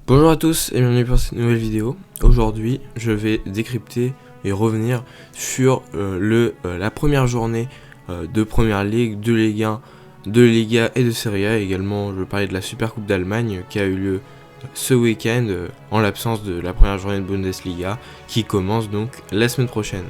Bonjour à tous et bienvenue pour cette nouvelle vidéo. Aujourd'hui, je vais décrypter et revenir sur la première journée de Première Ligue, de Ligue 1, de Liga et de Serie A. Également, je vais parler de la Super Coupe d'Allemagne qui a eu lieu ce week-end en l'absence de la première journée de Bundesliga qui commence donc la semaine prochaine.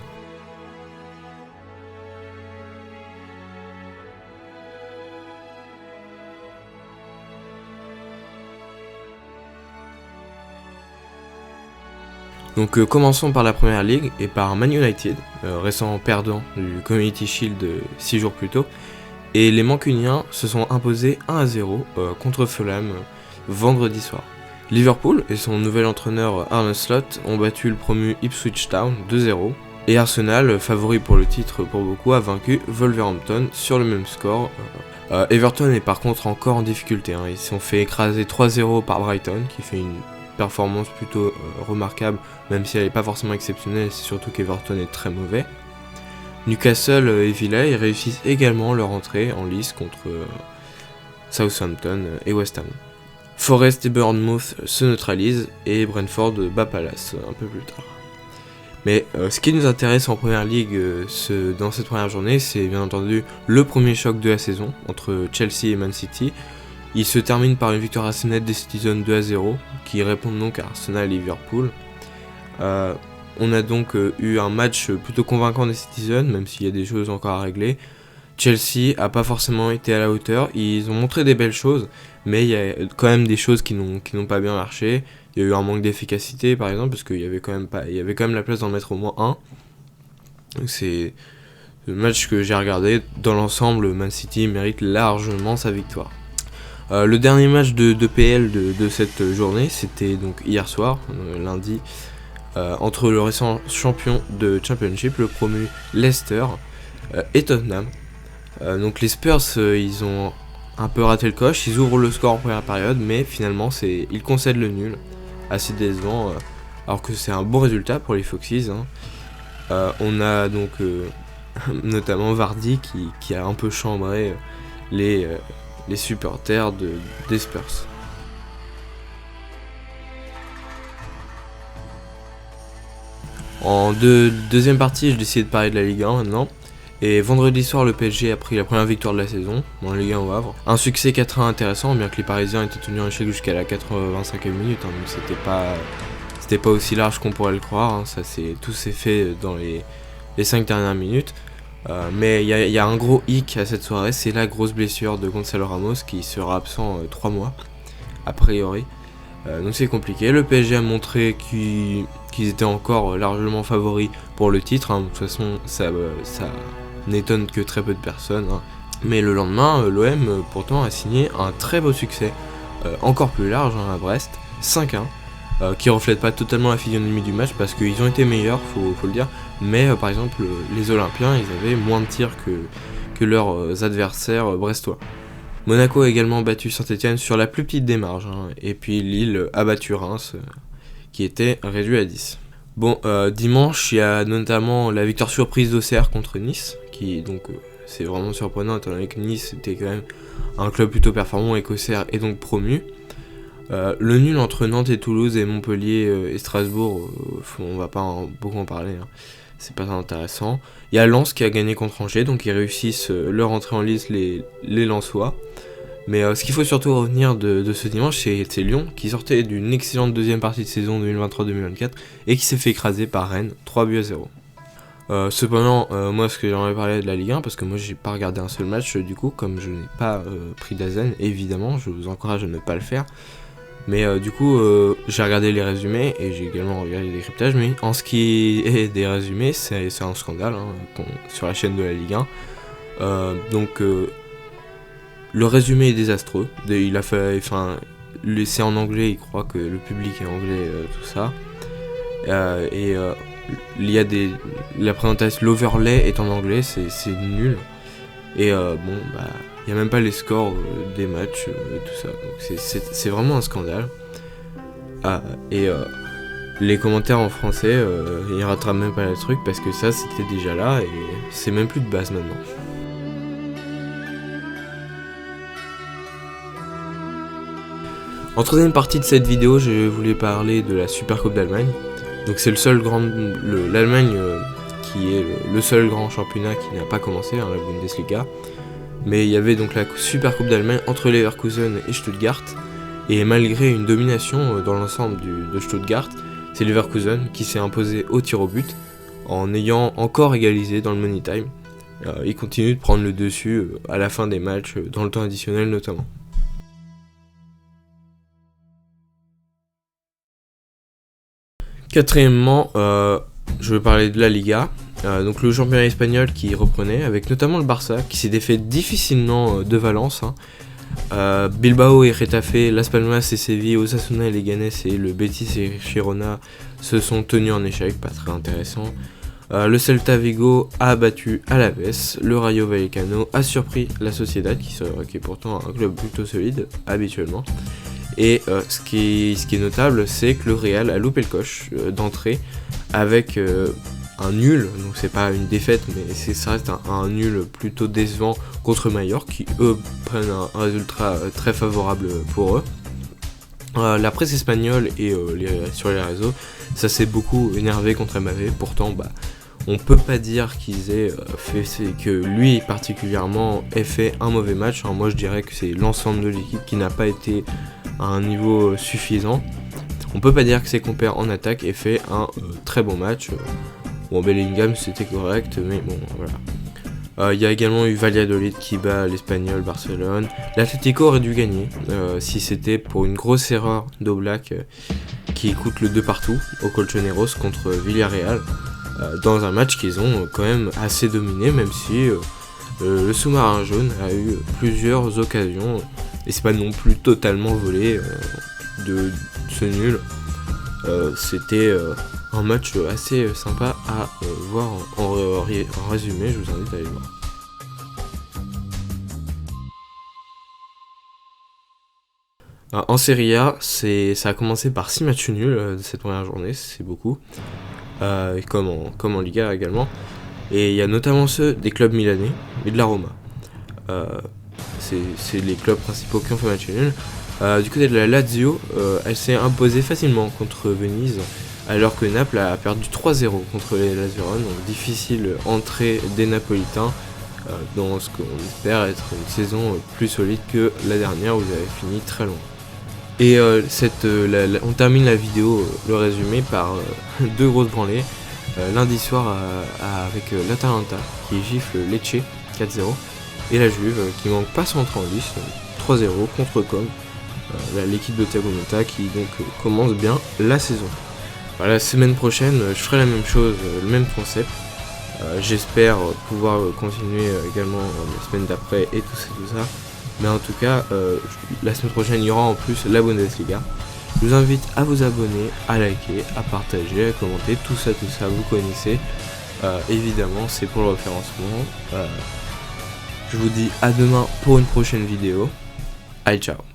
Donc commençons par la Première Ligue et par Man United, récent perdant du Community Shield 6 jours plus tôt. Et les Mancuniens se sont imposés 1-0 contre Fulham vendredi soir. Liverpool et son nouvel entraîneur Arne Slot ont battu le promu Ipswich Town 2-0. Et Arsenal, favori pour le titre pour beaucoup, a vaincu Wolverhampton sur le même score. Everton est par contre encore en difficulté, Ils se sont fait écraser 3-0 par Brighton qui fait une performance plutôt remarquable, même si elle n'est pas forcément exceptionnelle, c'est surtout qu'Everton est très mauvais. Newcastle et Villa réussissent également leur entrée en lice contre Southampton et West Ham. Forest et Bournemouth se neutralisent et Brentford bat Palace un peu plus tard. Mais ce qui nous intéresse en Première Ligue dans cette première journée, c'est bien entendu le premier choc de la saison entre Chelsea et Man City. Il se termine par une victoire assez nette des Citizens 2-0, qui répondent donc à Arsenal et Liverpool. On a donc eu un match plutôt convaincant des Citizens, même s'il y a des choses encore à régler. Chelsea a pas forcément été à la hauteur, ils ont montré des belles choses, mais il y a quand même des choses qui n'ont pas bien marché. Il y a eu un manque d'efficacité par exemple, parce qu'il y avait quand même la place d'en mettre au moins un. Donc c'est le match que j'ai regardé, dans l'ensemble, Man City mérite largement sa victoire. Le dernier match de PL de cette journée, c'était donc hier soir, lundi, entre le récent champion de Championship, le promu Leicester, et Tottenham. Donc les Spurs, ils ont un peu raté le coche, ils ouvrent le score en première période, mais finalement ils concèdent le nul, assez décevant, alors que c'est un bon résultat pour les Foxes. On a donc notamment Vardy qui a un peu chambré les supporters des Spurs. En deuxième partie, j'ai décidé de parler de la Ligue 1 maintenant. Et vendredi soir, le PSG a pris la première victoire de la saison en Ligue 1 au Havre. Un succès 4-1 intéressant, bien que les Parisiens étaient tenus en échec jusqu'à la 85e minute. Donc c'était pas aussi large qu'on pourrait le croire. Tout s'est fait dans les 5 dernières minutes. Mais il y a un gros hic à cette soirée, c'est la grosse blessure de Gonzalo Ramos qui sera absent 3 mois, a priori. Donc c'est compliqué. Le PSG a montré qu'ils étaient encore largement favoris pour le titre. De toute façon, ça n'étonne que très peu de personnes. Mais le lendemain, l'OM pourtant a signé un très beau succès, encore plus large à Brest, 5-1. Qui reflète pas totalement la physionomie du match parce qu'ils ont été meilleurs, faut le dire, mais par exemple les Olympiens ils avaient moins de tirs que leurs adversaires brestois. Monaco a également battu Saint-Etienne sur la plus petite des marges, et puis Lille a battu Reims qui était réduit à 10. Bon, dimanche il y a notamment la victoire surprise d'Auxerre contre Nice, qui donc c'est vraiment surprenant étant donné que Nice était quand même un club plutôt performant et qu'Auxerre est donc promu. Le nul entre Nantes et Toulouse et Montpellier et Strasbourg, on va pas beaucoup en parler, c'est pas très intéressant. Il y a Lens qui a gagné contre Angers, donc ils réussissent leur entrée en lice les Lensois. Mais ce qu'il faut surtout retenir de ce dimanche, c'est Lyon qui sortait d'une excellente deuxième partie de saison 2023-2024 et qui s'est fait écraser par Rennes 3-0. Cependant, moi ce que j'aimerais parler de la Ligue 1, parce que moi j'ai pas regardé un seul match du coup, comme je n'ai pas pris d'Azen, évidemment, je vous encourage à ne pas le faire. Mais du coup, j'ai regardé les résumés et j'ai également regardé les décryptages. Mais en ce qui est des résumés, c'est un scandale sur la chaîne de la Ligue 1. Le résumé est désastreux. C'est en anglais, il croit que le public est anglais, tout ça. Il y a la présentation, l'overlay est en anglais, c'est nul. Et il n'y a même pas les scores des matchs, tout ça. Donc c'est vraiment un scandale. Les commentaires en français, ils rattrapent même pas le truc parce que ça c'était déjà là et c'est même plus de base maintenant. En troisième partie de cette vidéo, je voulais parler de la Supercoupe d'Allemagne. Donc c'est l'Allemagne qui est le seul grand championnat qui n'a pas commencé, la Bundesliga. Mais il y avait donc la Supercoupe d'Allemagne entre Leverkusen et Stuttgart. Et malgré une domination dans l'ensemble de Stuttgart, c'est Leverkusen qui s'est imposé au tir au but en ayant encore égalisé dans le money time. Il continue de prendre le dessus à la fin des matchs, dans le temps additionnel notamment. Quatrièmement, je veux parler de la Liga, donc le championnat espagnol qui reprenait, avec notamment le Barça, qui s'est défait difficilement de Valence. Bilbao et Getafe, Las Palmas et Séville, Osasuna et Leganés et le Betis et Girona se sont tenus en échec, pas très intéressant. Le Celta Vigo a battu Alaves, le Rayo Vallecano a surpris la Sociedad, qui est pourtant un club plutôt solide habituellement. Et ce qui est notable, c'est que le Real a loupé le coche d'entrée avec un nul, donc c'est pas une défaite, mais ça reste un nul plutôt décevant contre Mallorca, qui eux prennent un résultat très favorable pour eux. La presse espagnole et sur les réseaux, ça s'est beaucoup énervé contre MAV, pourtant on peut pas dire qu'ils aient que lui particulièrement ait fait un mauvais match. Moi je dirais que c'est l'ensemble de l'équipe qui n'a pas été à un niveau suffisant. On peut pas dire que ses compères en attaque aient fait un très bon match. Bellingham c'était correct, mais bon voilà. Il y a également eu Valladolid qui bat l'Espagnol Barcelone. L'Atlético aurait dû gagner si c'était pour une grosse erreur d'Oblak qui coûte le 2 partout au Colchoneros contre Villarreal. Dans un match qu'ils ont quand même assez dominé, même si le sous-marin jaune a eu plusieurs occasions et c'est pas non plus totalement volé de ce nul. C'était un match assez sympa à voir en résumé, je vous invite à aller le voir. En Serie A, ça a commencé par 6 matchs nuls de cette première journée, c'est beaucoup. Comme en Liga également, et il y a notamment ceux des clubs milanais et de la Roma. C'est les clubs principaux qui ont fait match nul. Du côté de la Lazio, elle s'est imposée facilement contre Venise, alors que Naples a perdu 3-0 contre les Lazurones, donc difficile entrée des Napolitains dans ce qu'on espère être une saison plus solide que la dernière où ils avaient fini très loin. Et on termine la vidéo, le résumé, par deux grosses branlées. Lundi soir avec l'Atalanta qui gifle Lecce 4-0 et la Juve qui manque pas son entrée en lice 3-0 contre Com, l'équipe de Thiago Motta qui donc commence bien la saison. La semaine prochaine je ferai la même chose, le même concept. J'espère pouvoir continuer également la semaine d'après et tout ça. Mais en tout cas, la semaine prochaine, il y aura en plus la Bundesliga. Je vous invite à vous abonner, à liker, à partager, à commenter, tout ça, vous connaissez. Évidemment, c'est pour le référencement. Je vous dis à demain pour une prochaine vidéo. Allez, ciao!